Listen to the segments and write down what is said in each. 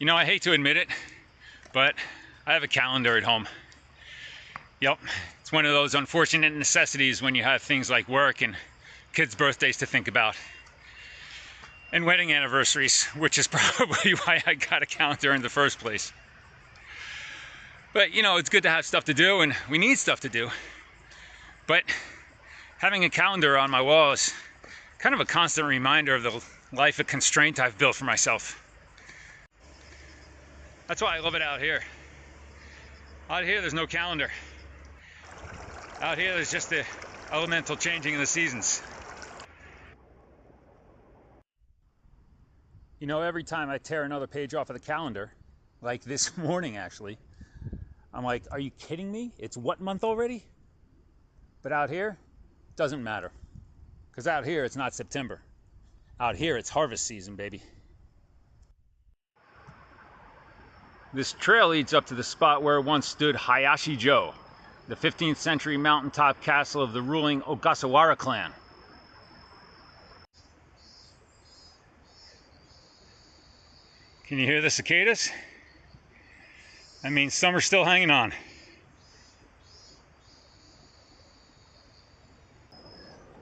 You know, I hate to admit it, but I have a calendar at home. Yep, it's one of those unfortunate necessities when you have things like work and kids' birthdays to think about. And wedding anniversaries, which is probably why I got a calendar in the first place. But, you know, it's good to have stuff to do, and we need stuff to do. But having a calendar on my wall is kind of a constant reminder of the life of constraint I've built for myself. That's why I love it out here. Out here, there's no calendar. Out here, there's just the elemental changing of the seasons. You know, every time I tear another page off of the calendar, like this morning actually, I'm like, are you kidding me? It's what month already? But out here, it doesn't matter. Because out here, it's not September. Out here, it's harvest season, baby. This trail leads up to the spot where once stood Hayashi-jo, the 15th century mountaintop castle of the ruling Ogasawara clan. Can you hear the cicadas? That means summer's still hanging on.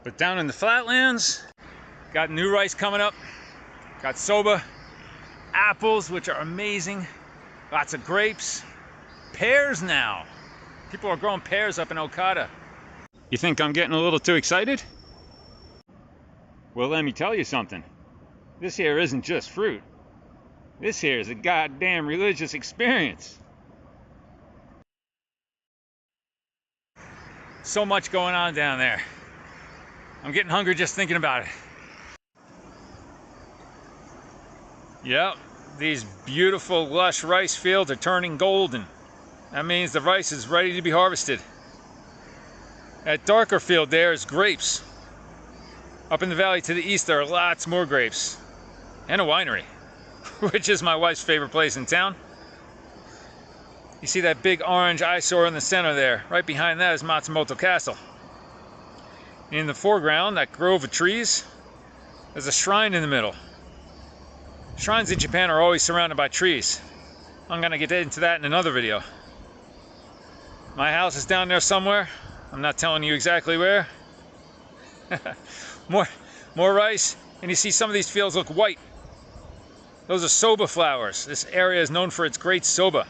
But down in the flatlands, got new rice coming up, got soba, apples, which are amazing, lots of grapes, pears now. People are growing pears up in Okada. You think I'm getting a little too excited? Well, let me tell you something. This here isn't just fruit. This here is a goddamn religious experience. So much going on down there. I'm getting hungry just thinking about it. Yep, these beautiful lush rice fields are turning golden. That means the rice is ready to be harvested. That darker field there is grapes. Up in the valley to the east there are lots more grapes. And a winery, which is my wife's favorite place in town. You see that big orange eyesore in the center there. Right behind that is Matsumoto Castle. In the foreground, that grove of trees, there's a shrine in the middle. Shrines in Japan are always surrounded by trees. I'm gonna get into that in another video. My house is down there somewhere. I'm not telling you exactly where. more rice, and you see some of these fields look white. Those are soba flowers. This area is known for its great soba,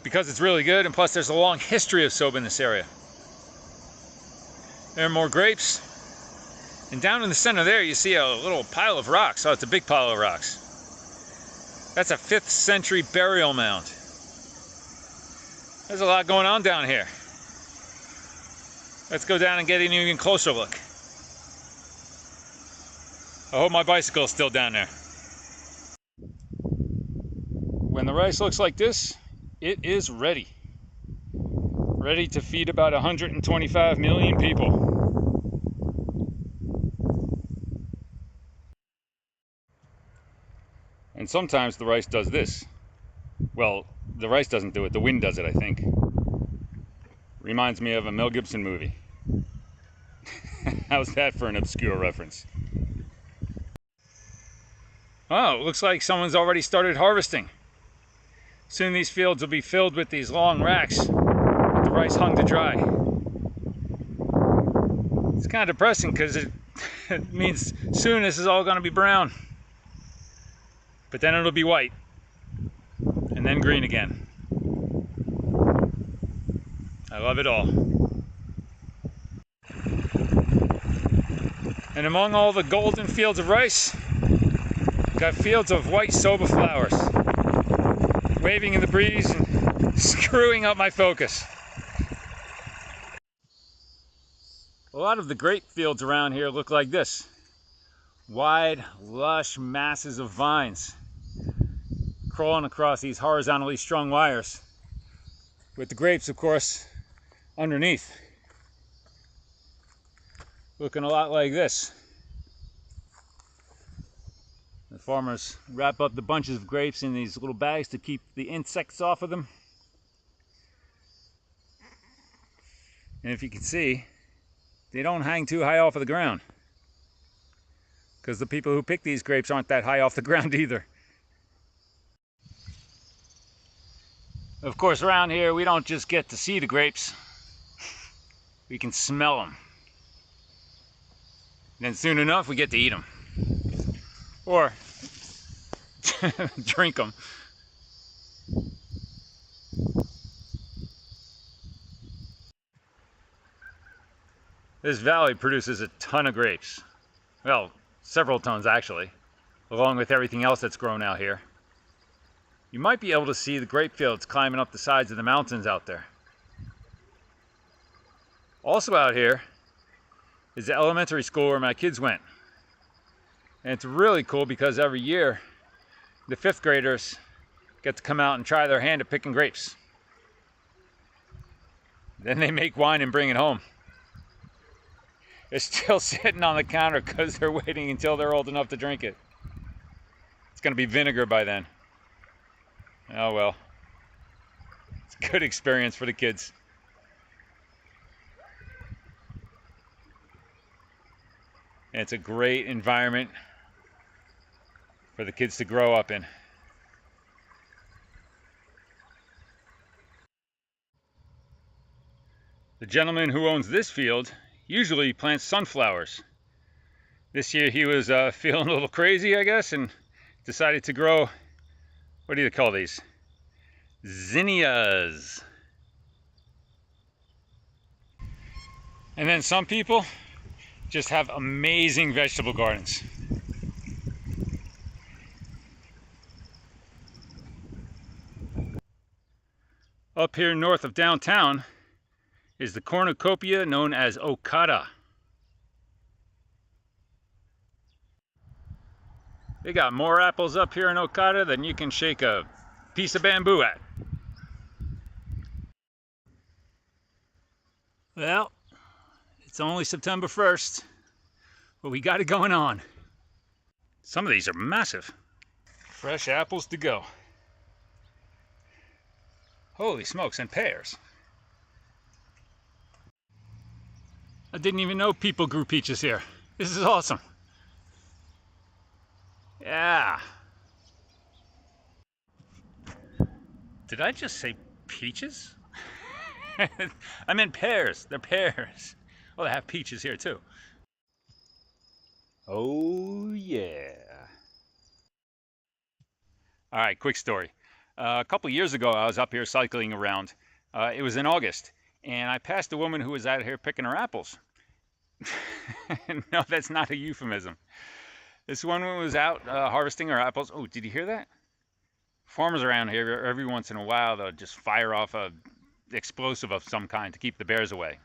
because it's really good, and plus there's a long history of soba in this area. There are more grapes. And down in the center there, you see a little pile of rocks. Oh, it's a big pile of rocks. That's a 5th century burial mound. There's a lot going on down here. Let's go down and get an even closer look. I hope my bicycle is still down there. When the rice looks like this, it is ready. Ready to feed about 125 million people. And sometimes the rice does this. Well, the rice doesn't do it, the wind does it, I think. Reminds me of a Mel Gibson movie. How's that for an obscure reference? Oh, it looks like someone's already started harvesting. Soon these fields will be filled with these long racks with the rice hung to dry. It's kind of depressing because it means soon this is all going to be brown. But then it'll be white, and then green again. I love it all. And among all the golden fields of rice, got fields of white soba flowers, waving in the breeze and screwing up my focus. A lot of the grape fields around here look like this. Wide, lush masses of vines crawling across these horizontally strung wires, with the grapes, of course, underneath. Looking a lot like this. The farmers wrap up the bunches of grapes in these little bags to keep the insects off of them. And if you can see, they don't hang too high off of the ground, because the people who pick these grapes aren't that high off the ground either. Of course, around here we don't just get to see the grapes, we can smell them. Then soon enough we get to eat them. Or drink them. This valley produces a ton of grapes. Well, several tons actually, along with everything else that's grown out here. You might be able to see the grape fields climbing up the sides of the mountains out there. Also out here is the elementary school where my kids went. And it's really cool because every year the 5th graders get to come out and try their hand at picking grapes. Then they make wine and bring it home. It's still sitting on the counter because they're waiting until they're old enough to drink it. It's going to be vinegar by then. Oh well. It's a good experience for the kids. And it's a great environment for the kids to grow up in. The gentleman who owns this field usually plants sunflowers. This year he was feeling a little crazy, I guess, and decided to grow, what do you call these? Zinnias. And then some people just have amazing vegetable gardens. Up here north of downtown is the cornucopia known as Okada. They got more apples up here in Okada than you can shake a piece of bamboo at. Well, it's only September 1st, but we got it going on. Some of these are massive. Fresh apples to go. Holy smokes, and pears. I didn't even know people grew peaches here. This is awesome. Yeah. Did I just say peaches? I meant pears. They're pears. Well, they have peaches here too. Oh yeah. All right, quick story. A couple years ago, I was up here cycling around. It was in August. And I passed a woman who was out here picking her apples. No, that's not a euphemism. This woman was out harvesting her apples. Oh, did you hear that? Farmers around here, every once in a while, they'll just fire off a explosive of some kind to keep the bears away.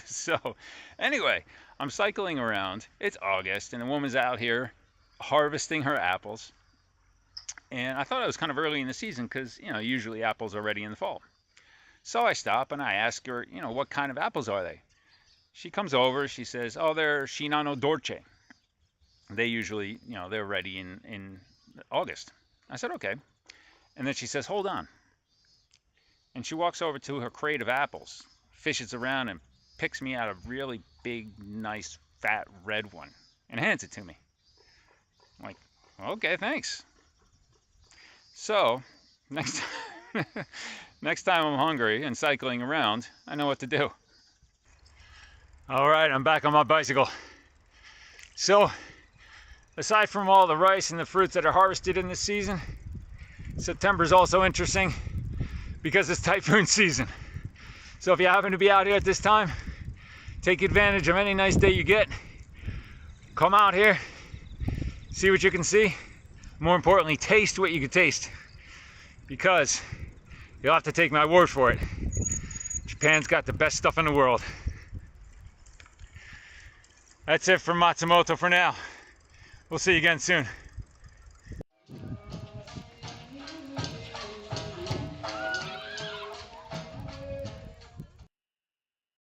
So, anyway, I'm cycling around. It's August, and the woman's out here harvesting her apples. And I thought it was kind of early in the season because, you know, usually apples are ready in the fall. So I stop and I ask her, you know, what kind of apples are they? She comes over, she says, oh, they're Shinano Dolce. They usually, you know, they're ready in August. I said, okay. And then she says, hold on. And she walks over to her crate of apples, fishes around and picks me out a really big, nice, fat red one and hands it to me. I'm like, okay, thanks. So, next time I'm hungry and cycling around, I know what to do. All right, I'm back on my bicycle. So, aside from all the rice and the fruits that are harvested in this season, September is also interesting because it's typhoon season. So if you happen to be out here at this time, take advantage of any nice day you get. Come out here, see what you can see. More importantly, taste what you can taste. Because you'll have to take my word for it. Japan's got the best stuff in the world. That's it from Matsumoto for now. We'll see you again soon.